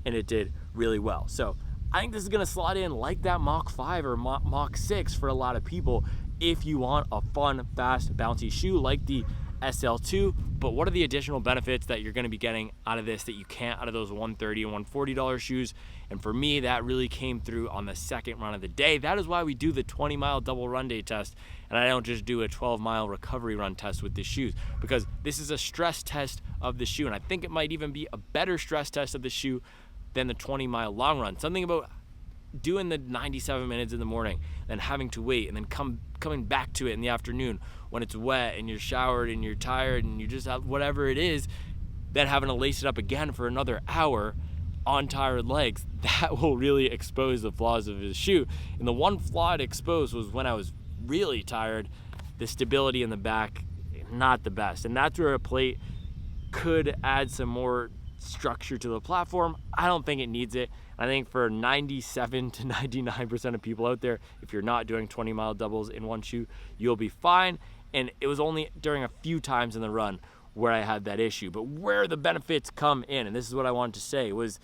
and it did really well. So I think this is gonna slot in like that Mach 5 or Mach 6 for a lot of people if you want a fun, fast, bouncy shoe like the SL2. But what are the additional benefits that you're gonna be getting out of this that you can't out of those $130 and $140 shoes? And for me, that really came through on the second run of the day. That is why we do the 20-mile double run day test, and I don't just do a 12-mile recovery run test with the shoes, because this is a stress test of the shoe, and I think it might even be a better stress test of the shoe than the 20-mile long run. Something about doing the 97 minutes in the morning, then having to wait, and then coming back to it in the afternoon when it's wet and you're showered and you're tired and you just have whatever it is, then having to lace it up again for another hour on tired legs, that will really expose the flaws of his shoe. And the one flaw it exposed was when I was really tired, the stability in the back, not the best. And that's where a plate could add some more structure to the platform. I don't think it needs it. I think for 97 to 99% of people out there, if you're not doing 20-mile doubles in one shoe, you'll be fine. And it was only during a few times in the run where I had that issue. But where the benefits come in, and this is what I wanted to say, was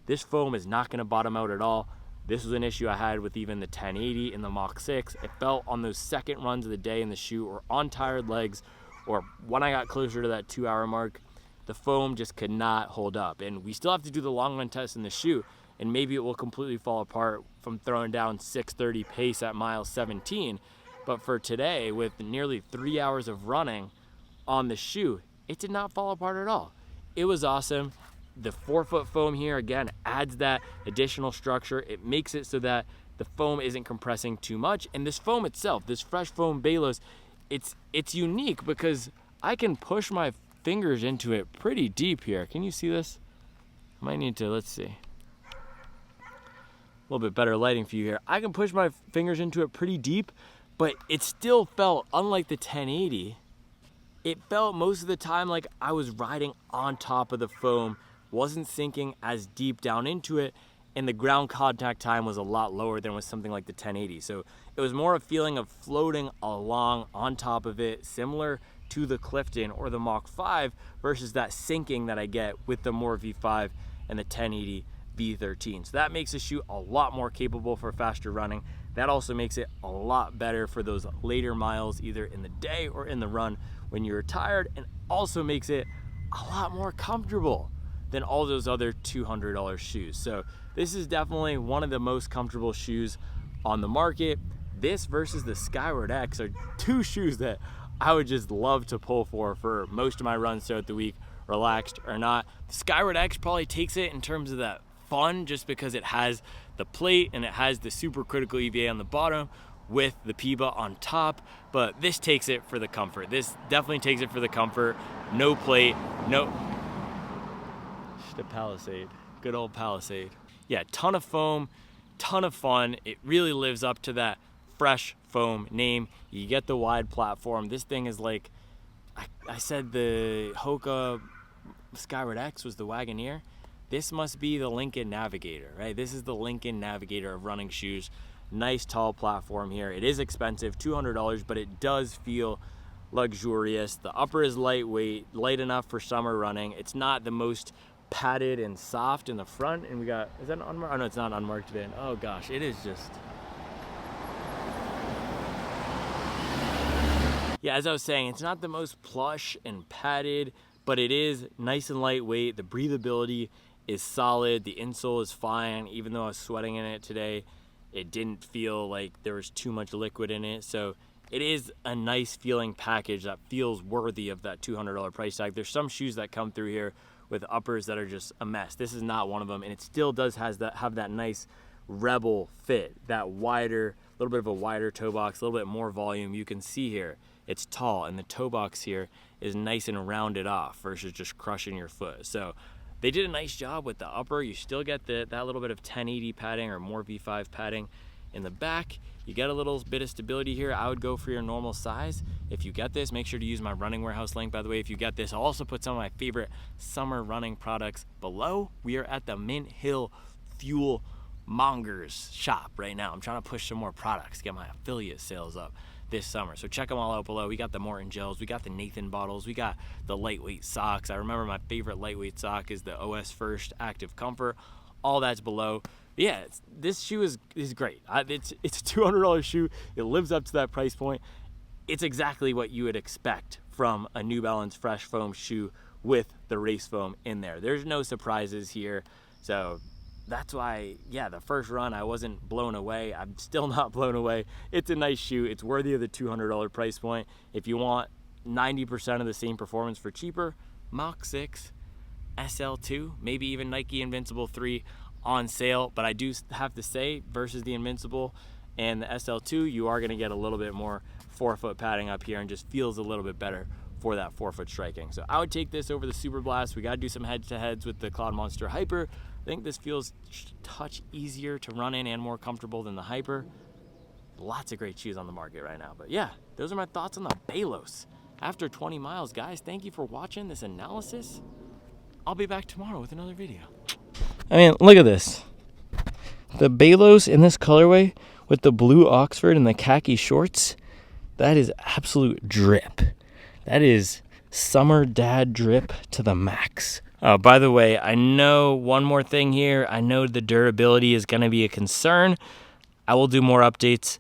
this foam is not going to bottom out at all. This was an issue I had with even the 1080 and the Mach 6. It felt on those second runs of the day in the shoe, or on tired legs, or when I got closer to that 2-hour mark, the foam just could not hold up. And we still have to do the long run test in the shoe, and maybe it will completely fall apart from throwing down 6:30 pace at mile 17. But for today, with nearly 3 hours of running on the shoe, it did not fall apart at all. It was awesome. The 4-foot foam here, again, adds that additional structure. It makes it so that the foam isn't compressing too much. And this foam itself, this fresh foam Balos, it's unique because I can push my fingers into it pretty deep here. Can you see this? I might need to, let's see. A little bit better lighting for you here. I can push my fingers into it pretty deep, but it still felt, unlike the 1080, it felt most of the time like I was riding on top of the foam, wasn't sinking as deep down into it, and the ground contact time was a lot lower than with something like the 1080. So it was more a feeling of floating along on top of it, similar to the Clifton or the Mach 5, versus that sinking that I get with the More V5 and the 1080 V13. So that makes the shoe a lot more capable for faster running. That also makes it a lot better for those later miles, either in the day or in the run when you're tired, and also makes it a lot more comfortable than all those other $200 shoes. So this is definitely one of the most comfortable shoes on the market. This versus the Skyward X are two shoes that I would just love to pull for most of my runs throughout the week, relaxed or not. The Skyward X probably takes it in terms of that fun, just because it has the plate and it has the supercritical EVA on the bottom with the PIBA on top, but this takes it for the comfort. This definitely takes it for the comfort. No plate, no, just a Palisade, good old Palisade. Yeah, ton of foam, ton of fun. It really lives up to that fresh foam name. You get the wide platform. This thing is like, I said the Hoka Skyward X was the Wagoneer. This must be the Lincoln Navigator, right? This is the Lincoln Navigator of running shoes. Nice tall platform here. It is expensive, $200, but it does feel luxurious. The upper is lightweight, light enough for summer running. It's not the most padded and soft in the front. And we got, is that unmarked? Oh no, it's not unmarked in. Oh gosh, it is just. Yeah, as I was saying, it's not the most plush and padded, but it is nice and lightweight. The breathability is solid. The insole is fine. Even though I was sweating in it today, it didn't feel like there was too much liquid in it. So it is a nice feeling package that feels worthy of that $200 price tag. There's some shoes that come through here with uppers that are just a mess. This is not one of them, and it still does have that nice Rebel fit, that wider, little bit of a wider toe box, a little bit more volume. You can see here it's tall, and the toe box here is nice and rounded off versus just crushing your foot. So they did a nice job with the upper. You still get that little bit of 1080 padding or more V5 padding in the back. You get a little bit of stability here. I would go for your normal size. If you get this, make sure to use my Running Warehouse link. By the way, if you get this, I'll also put some of my favorite summer running products below. We are at the Mint Hill Fuel Mongers shop right now. I'm trying to push some more products, get my affiliate sales up this summer. So check them all out below. We got the Morton gels, we got the Nathan bottles, we got the lightweight socks. I remember my favorite lightweight sock is the OS First Active Comfort. All that's below. But yeah, this shoe is great. It's a $200 shoe. It lives up to that price point. It's exactly what you would expect from a New Balance Fresh Foam shoe with the race foam in there. There's no surprises here. So that's why, yeah, the first run I wasn't blown away. I'm still not blown away. It's a nice shoe. It's worthy of the $200 price point. If you want 90% of the same performance for cheaper, Mach 6, SL2, maybe even Nike Invincible 3 on sale. But I do have to say, versus the Invincible and the SL2, you are going to get a little bit more forefoot padding up here and just feels a little bit better for that forefoot striking. So I would take this over the Superblast. We got to do some head-to-heads with the Cloudmonster Hyper. I think this feels a touch easier to run in and more comfortable than the Hyper. Lots of great shoes on the market right now. But yeah, those are my thoughts on the Balos. After 20 miles, guys, thank you for watching this analysis. I'll be back tomorrow with another video. I mean, look at this. The Balos in this colorway with the blue Oxford and the khaki shorts, that is absolute drip. That is summer dad drip to the max. Oh, by the way, I know one more thing here. I know the durability is going to be a concern. I will do more updates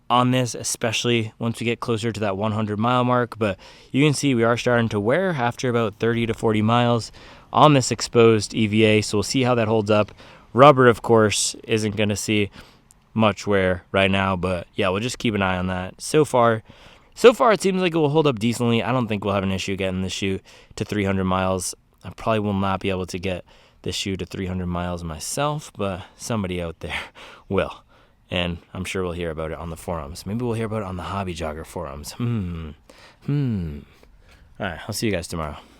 on this, especially once we get closer to that 100-mile mark. But you can see we are starting to wear after about 30 to 40 miles on this exposed EVA. So we'll see how that holds up. Rubber, of course, isn't going to see much wear right now. But yeah, we'll just keep an eye on that. So far, it seems like it will hold up decently. I don't think we'll have an issue getting this shoe to 300 miles. I probably will not be able to get this shoe to 300 miles myself, but somebody out there will. And I'm sure we'll hear about it on the forums. Maybe we'll hear about it on the Hobby Jogger forums. All right, I'll see you guys tomorrow.